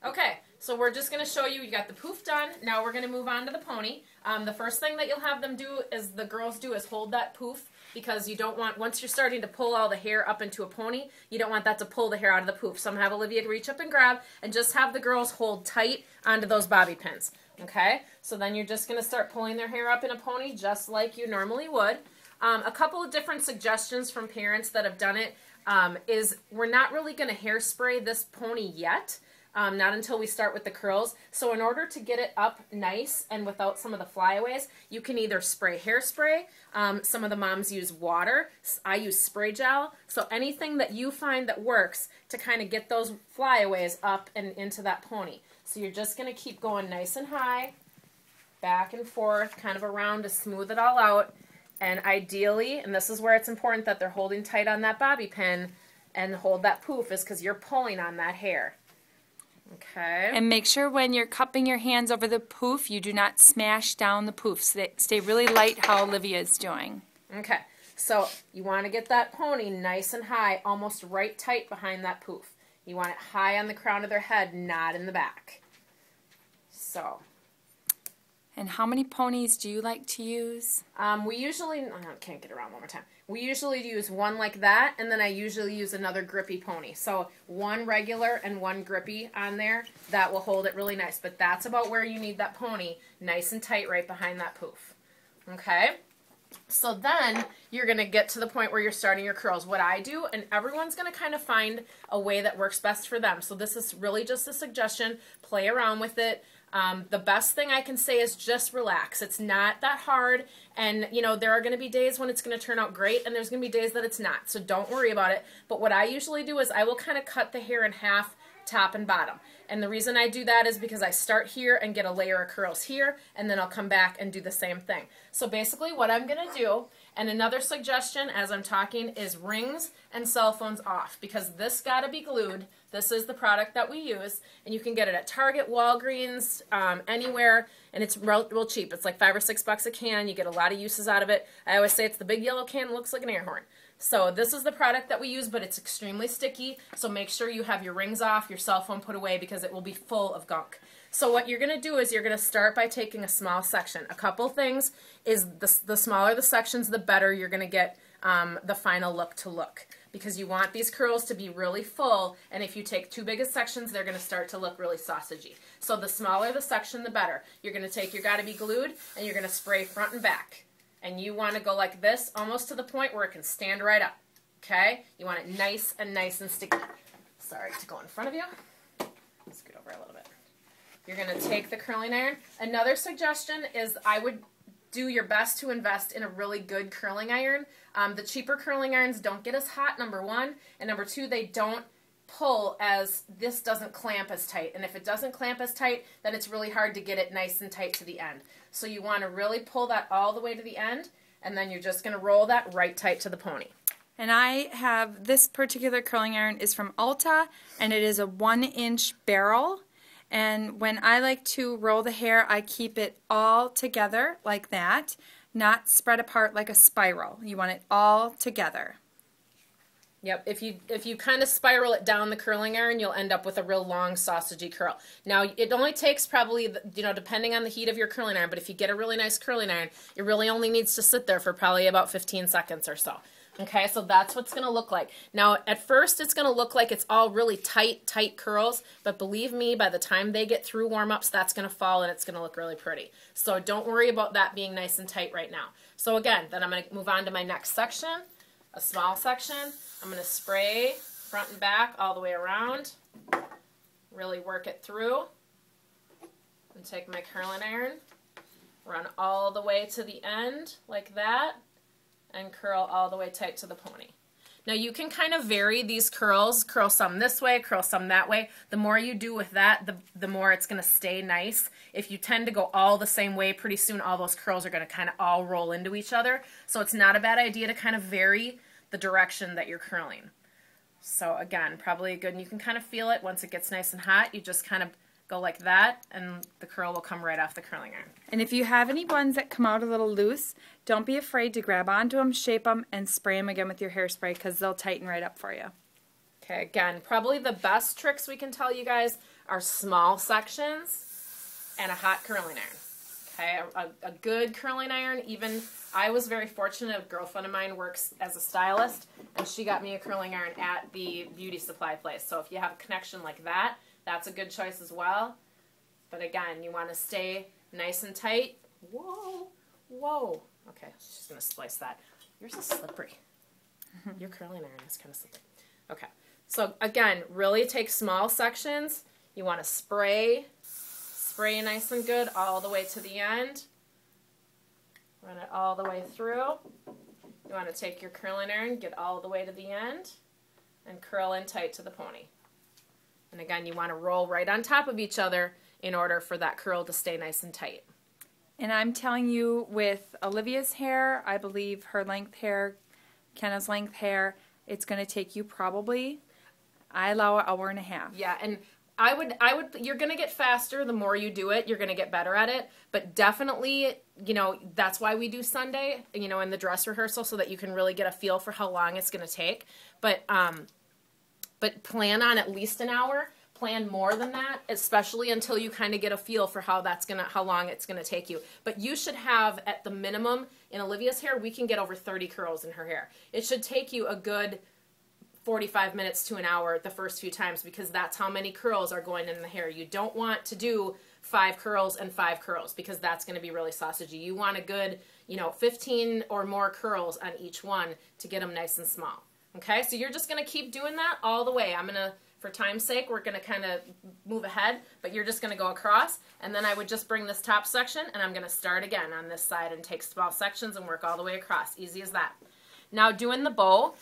Okay, so we're just going to show you, you got the poof done. Now we're going to move on to the pony. The first thing that you'll have them do is, the girls do, is hold that poof, because you don't want, once you're starting to pull all the hair up into a pony, you don't want that to pull the hair out of the poof. So I'm going to have Olivia reach up and grab, and just have the girls hold tight onto those bobby pins. Okay, so then you're just going to start pulling their hair up in a pony just like you normally would. A couple of different suggestions from parents that have done it is, we're not really going to hairspray this pony yet. Not until we start with the curls. So in order to get it up nice and without some of the flyaways, you can either spray hairspray. Some of the moms use water. I use spray gel. So anything that you find that works to kind of get those flyaways up and into that pony. So you're just going to keep going nice and high, back and forth, kind of around to smooth it all out. And ideally, and this is where it's important that they're holding tight on that bobby pin and hold that poof, is because you're pulling on that hair. Okay. And make sure when you're cupping your hands over the poof, you do not smash down the poof. Stay really light, how Olivia is doing. Okay. So you want to get that pony nice and high, almost right tight behind that poof. You want it high on the crown of their head, not in the back. So. And how many ponies do you like to use? We usually, I can't get around one more time. We usually use one like that, and then I usually use another grippy pony. So one regular and one grippy on there. That will hold it really nice. But that's about where you need that pony nice and tight right behind that poof. Okay? So then you're going to get to the point where you're starting your curls. What I do, and everyone's going to kind of find a way that works best for them. So this is really just a suggestion. Play around with it. The best thing I can say is just relax. It's not that hard, and you know, there are going to be days when it's going to turn out great, and there's going to be days that it's not, so don't worry about it. But what I usually do is I will kind of cut the hair in half, top and bottom. And the reason I do that is because I start here and get a layer of curls here, and then I'll come back and do the same thing. So basically what I'm going to do, and another suggestion as I'm talking, is rings and cell phones off, because this got to be glued. This is the product that we use, and you can get it at Target, Walgreens, anywhere, and it's real cheap. It's like $5 or $6 a can. You get a lot of uses out of it. I always say it's the big yellow can that looks like an air horn. So this is the product that we use, but it's extremely sticky, so make sure you have your rings off, your cell phone put away, because it will be full of gunk. So what you're going to do is you're going to start by taking a small section. A couple things is the smaller the sections, the better you're going to get the final look to look, because you want these curls to be really full, and if you take too big of sections, they're going to start to look really sausagey. So the smaller the section, the better. You're going to take your Gotta Be Glued, and you're going to spray front and back. And you want to go like this, almost to the point where it can stand right up. Okay? You want it nice and sticky. Sorry to go in front of you. Scoot over a little bit. You're going to take the curling iron. Another suggestion is I would do your best to invest in a really good curling iron. The cheaper curling irons don't get as hot, number one. And number two, they don't pull, as this doesn't clamp as tight. And if it doesn't clamp as tight, then it's really hard to get it nice and tight to the end. So you want to really pull that all the way to the end, and then you're just going to roll that right tight to the pony. And I have, this particular curling iron is from Ulta, and it is a 1-inch barrel. And when I like to roll the hair, I keep it all together like that, not spread apart like a spiral. You want it all together. Yep, if you kind of spiral it down the curling iron, you'll end up with a real long sausagey curl. Now, it only takes probably, you know, depending on the heat of your curling iron, but if you get a really nice curling iron, it really only needs to sit there for probably about 15 seconds or so. Okay, so that's what's going to look like. Now, at first, it's going to look like it's all really tight curls, but believe me, by the time they get through warm-ups, that's going to fall and it's going to look really pretty. So don't worry about that being nice and tight right now. So again, then I'm going to move on to my next section, a small section. I'm going to spray front and back all the way around, really work it through, and take my curling iron, run all the way to the end like that, and curl all the way tight to the pony. Now you can kind of vary these curls, curl some this way, curl some that way. The more you do with that, the more it's going to stay nice. If you tend to go all the same way, pretty soon all those curls are going to kind of all roll into each other. So it's not a bad idea to kind of vary the direction that you're curling. So again, probably good, and you can kind of feel it once it gets nice and hot. You just kind of go like that, and the curl will come right off the curling iron. And if you have any ones that come out a little loose, don't be afraid to grab onto them, shape them, and spray them again with your hairspray, because they'll tighten right up for you. Okay, again, probably the best tricks we can tell you guys are small sections and a hot curling iron. Okay, a good curling iron, even, I was very fortunate, a girlfriend of mine works as a stylist, and she got me a curling iron at the beauty supply place. So if you have a connection like that, that's a good choice as well. But again, you want to stay nice and tight. Whoa, whoa. Okay, she's going to splice that. Yours is slippery. Your curling iron is kind of slippery. Okay, so again, really take small sections. You want to spray nice and good all the way to the end. Run it all the way through. You want to take your curling iron, get all the way to the end, and curl in tight to the pony. And again, you want to roll right on top of each other in order for that curl to stay nice and tight. And I'm telling you, with Olivia's hair, I believe her length hair, Kenna's length hair, it's going to take you probably, I allow an hour and a half. Yeah, and I would, you're going to get faster the more you do it. You're going to get better at it. But definitely, you know, that's why we do Sunday, you know, in the dress rehearsal, so that you can really get a feel for how long it's going to take. But plan on at least an hour. Plan more than that, especially until you kind of get a feel for how long it's going to take you. But you should have, at the minimum, in Olivia's hair, we can get over 30 curls in her hair. It should take you a good 45 minutes to an hour the first few times, because that's how many curls are going in the hair. You don't want to do 5 curls and 5 curls, because that's going to be really sausagey. You want a good, you know, 15 or more curls on each one to get them nice and small. Okay, so you're just going to keep doing that all the way. I'm going to, for time's sake, we're going to kind of move ahead, but you're just going to go across, and then I would just bring this top section, and I'm going to start again on this side and take small sections and work all the way across. Easy as that. Now, doing the bow,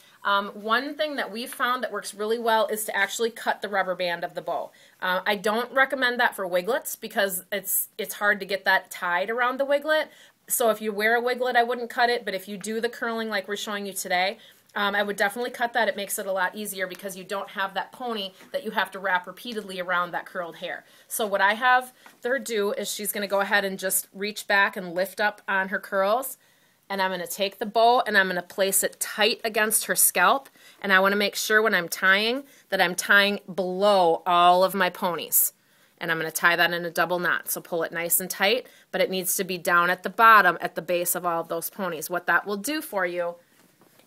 one thing that we've found that works really well is to actually cut the rubber band of the bow. I don't recommend that for wiglets, because it's hard to get that tied around the wiglet. So if you wear a wiglet, I wouldn't cut it, but if you do the curling like we're showing you today, I would definitely cut that. It makes it a lot easier, because you don't have that pony that you have to wrap repeatedly around that curled hair. So what I have her do is she's going to go ahead and just reach back and lift up on her curls. And I'm going to take the bow and I'm going to place it tight against her scalp. And I want to make sure when I'm tying that I'm tying below all of my ponies. And I'm going to tie that in a double knot. So pull it nice and tight, but it needs to be down at the bottom at the base of all of those ponies. What that will do for you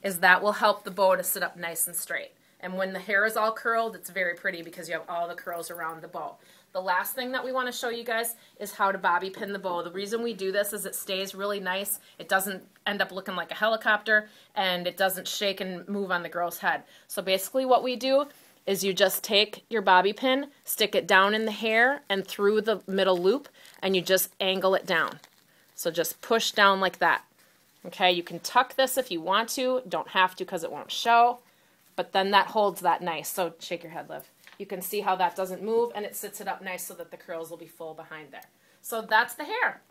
is that will help the bow to sit up nice and straight. And when the hair is all curled, it's very pretty, because you have all the curls around the bow. The last thing that we want to show you guys is how to bobby pin the bow. The reason we do this is it stays really nice. It doesn't end up looking like a helicopter, and it doesn't shake and move on the girl's head. So basically what we do is you just take your bobby pin, stick it down in the hair and through the middle loop, and you just angle it down. So just push down like that. Okay, you can tuck this if you want to. Don't have to, because it won't show. But then that holds that nice. So shake your head, Liv. You can see how that doesn't move, and it sits it up nice so that the curls will be full behind there. So that's the hair.